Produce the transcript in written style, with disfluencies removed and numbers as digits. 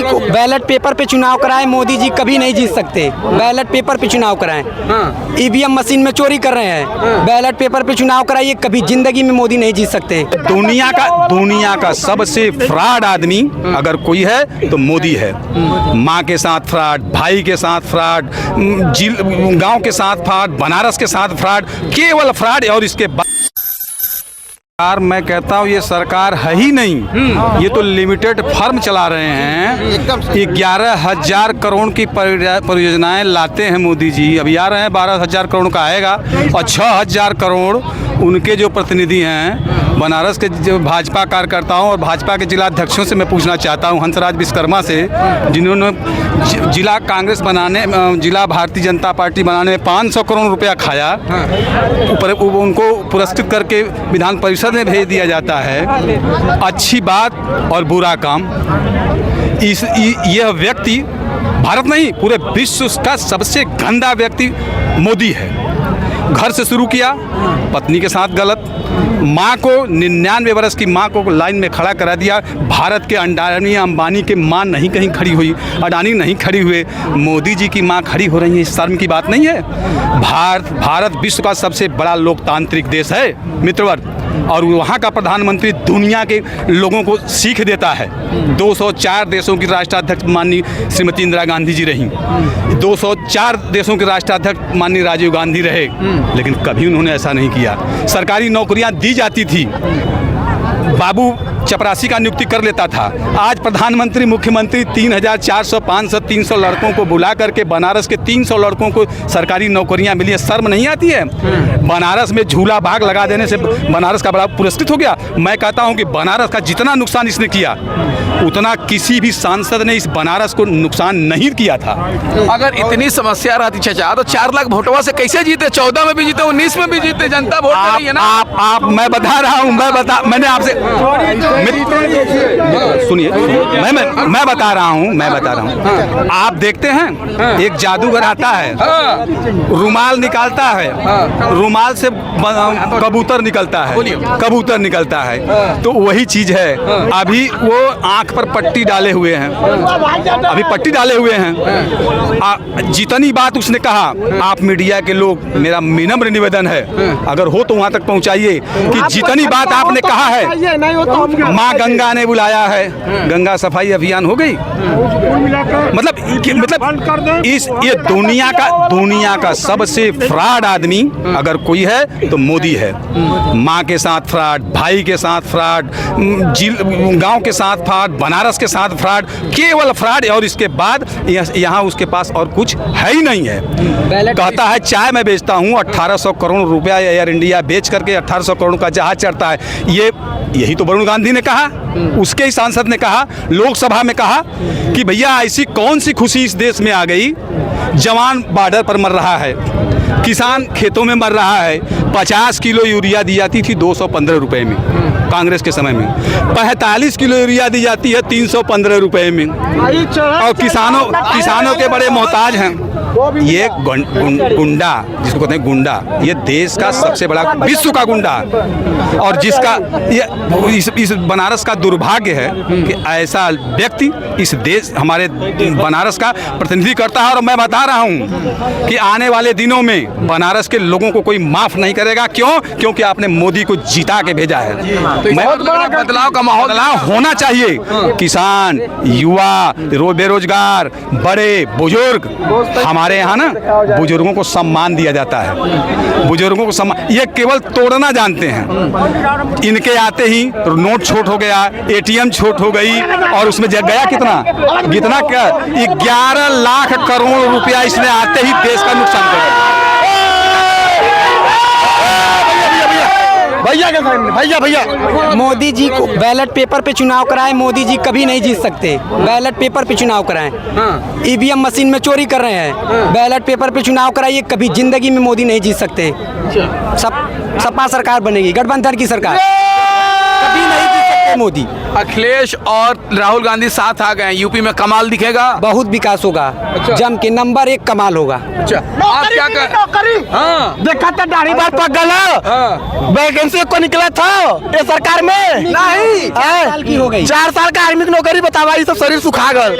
को ballot paper पे चुनाव कराए, मोदी जी कभी नहीं जीत सकते। बैलेट पेपर पे चुनाव कराएं। ईवीएम मशीन में चोरी कर रहे हैं, बैलेट पेपर पे चुनाव कराइए, कभी जिंदगी में मोदी नहीं जीत सकते। दुनिया का सबसे फ्रॉड आदमी अगर कोई है तो मोदी है। माँ के साथ फ्रॉड, भाई के साथ फ्रॉड, गांव के साथ फ्रॉड, बनारस के साथ फ्रॉड, केवल फ्रॉड। और इसके बाद मैं कहता हूँ ये सरकार है ही नहीं, ये तो लिमिटेड फर्म चला रहे हैं। 11,000 करोड़ की परियोजनाएं लाते हैं मोदी जी, अभी आ रहे हैं 12,000 करोड़ का आएगा, और 6,000 करोड़ उनके जो प्रतिनिधि हैं बनारस के जो भाजपा कार्यकर्ताओं और भाजपा के जिला अध्यक्षों से मैं पूछना चाहता हूं, हंसराज विश्वकर्मा से, जिन्होंने जिला कांग्रेस बनाने, जिला भारतीय जनता पार्टी बनाने में 500 करोड़ रुपया खाया, ऊपर उनको पुरस्कृत करके विधान परिषद में भेज दिया जाता है। अच्छी बात और बुरा काम, यह व्यक्ति भारत नहीं पूरे विश्व का सबसे गंदा व्यक्ति मोदी है। घर से शुरू किया, पत्नी के साथ गलत, माँ को 99 वर्ष की माँ को लाइन में खड़ा करा दिया। भारत के अडानी अंबानी के माँ नहीं कहीं खड़ी हुई, अडानी नहीं खड़ी हुए, मोदी जी की माँ खड़ी हो रही है। शर्म की बात नहीं है। भारत विश्व का सबसे बड़ा लोकतांत्रिक देश है मित्रवर्ग, और वहाँ का प्रधानमंत्री दुनिया के लोगों को सीख देता है। 204 देशों की राष्ट्राध्यक्ष माननीय श्रीमती इंदिरा गांधी जी रहीं, 204 देशों के राष्ट्राध्यक्ष माननीय राजीव गांधी रहे, लेकिन कभी उन्होंने ऐसा नहीं किया। सरकारी नौकरियां दी जाती थी, बाबू चपरासी का नियुक्ति कर लेता था। आज प्रधानमंत्री मुख्यमंत्री 3,400 500 300 लड़कों को बुला करके बनारस के 300 लड़कों को सरकारी नौकरियां मिली है। शर्म नहीं आती है? बनारस में झूला बाग लगा देने से बनारस का बड़ा पुरस्कृत हो गया। मैं कहता हूं कि बनारस का जितना नुकसान इसने किया उतना किसी भी सांसद ने इस बनारस को नुकसान नहीं किया था। अगर इतनी समस्या रहती चाचा तो 4 लाख वोटवा से कैसे जीते? 14 में भी जीते, 19 में भी जीते, जनता वोट दे रही है ना। आप मैं बता रहा हूँ, मैंने आपसे सुनिए, मैं बता रहा हूँ। आप देखते हैं एक जादूगर आता है, रुमाल निकालता है, रुमाल से कबूतर निकलता है, तो वही चीज है। अभी वो आंख पर पट्टी डाले हुए हैं, जितनी बात उसने कहा, आप मीडिया के लोग, मेरा विनम्र निवेदन है अगर हो तो वहां तक पहुंचाइए कि जितनी बात आपने कहा है। माँ गंगा ने बुलाया है, गंगा सफाई अभियान हो गई। मतलब ये दुनिया का सबसे फ्रॉड आदमी अगर कोई है तो मोदी है। माँ के साथ फ्रॉड, भाई के साथ फ्रॉड, गांव के साथ फ्रॉड, बनारस के साथ फ्रॉड, केवल फ्रॉड। और इसके बाद यहाँ उसके पास और कुछ है ही नहीं है। कहता है चाय मैं बेचता हूँ, 1800 करोड़ रुपया एयर इंडिया बेच करके 1800 करोड़ का जहाज चढ़ता है। यही तो वरुण गांधी ने कहा, उसके ही सांसद ने कहा, लोकसभा में कहा कि भैया ऐसी कौन सी खुशी इस देश में आ गई, जवान बॉर्डर पर मर रहा है, किसान खेतों में मर रहा है। 50 किलो यूरिया दी जाती थी 215 रुपए में कांग्रेस के समय में, 45 किलो यूरिया दी जाती है 315 रुपए में, और किसानों के बड़े मोहताज हैं। ये गुंडा, जिसको कहते हैं गुंडा, ये देश का सबसे बड़ा, विश्व का गुंडा, और जिसका इस बनारस का दुर्भाग्य है कि ऐसा व्यक्ति इस देश, हमारे बनारस का प्रतिनिधि करता है। और मैं बता रहा हूं कि आने वाले दिनों में बनारस के लोगों को कोई माफ नहीं करेगा। क्यों? क्योंकि आपने मोदी को जिता के भेजा है। बहुत बड़ा बदलाव का माहौल होना चाहिए। किसान, युवा, बेरोजगार, बड़े बुजुर्ग, हमारे यहाँ ना बुजुर्गों को सम्मान दिया जाता है। बुजुर्गों को सम्मान, ये केवल तोड़ना जानते हैं। इनके आते ही नोट छोट हो गया, एटीएम छोट हो गई, और उसमें गया कितना 11 लाख करोड़ रुपया इसने आते ही देश का नुकसान कर दिया। भैया मोदी जी को बैलेट पेपर पे चुनाव कराएं, मोदी जी कभी नहीं जीत सकते। बैलेट पेपर पे चुनाव कराएं। ईवीएम मशीन में चोरी कर रहे हैं, बैलेट पेपर पे चुनाव कराइए, कभी जिंदगी में मोदी नहीं जीत सकते। सपा सरकार बनेगी, गठबंधन की सरकार, कभी नहीं जीत सकते। पे मोदी। अखिलेश और राहुल गांधी साथ आ गए, यूपी में कमाल दिखेगा। बहुत विकास होगा, जम के नंबर 1 कमाल होगा। अच्छा, आप क्या कर? हाँ, देखा था दाढ़ी बाल पक गया, वैकेंसी को निकला था ये सरकार में नहीं, 4 साल की हो गई। 4 साल का आर्मी की नौकरी बतावा, ये सब शरीर सुखा गल।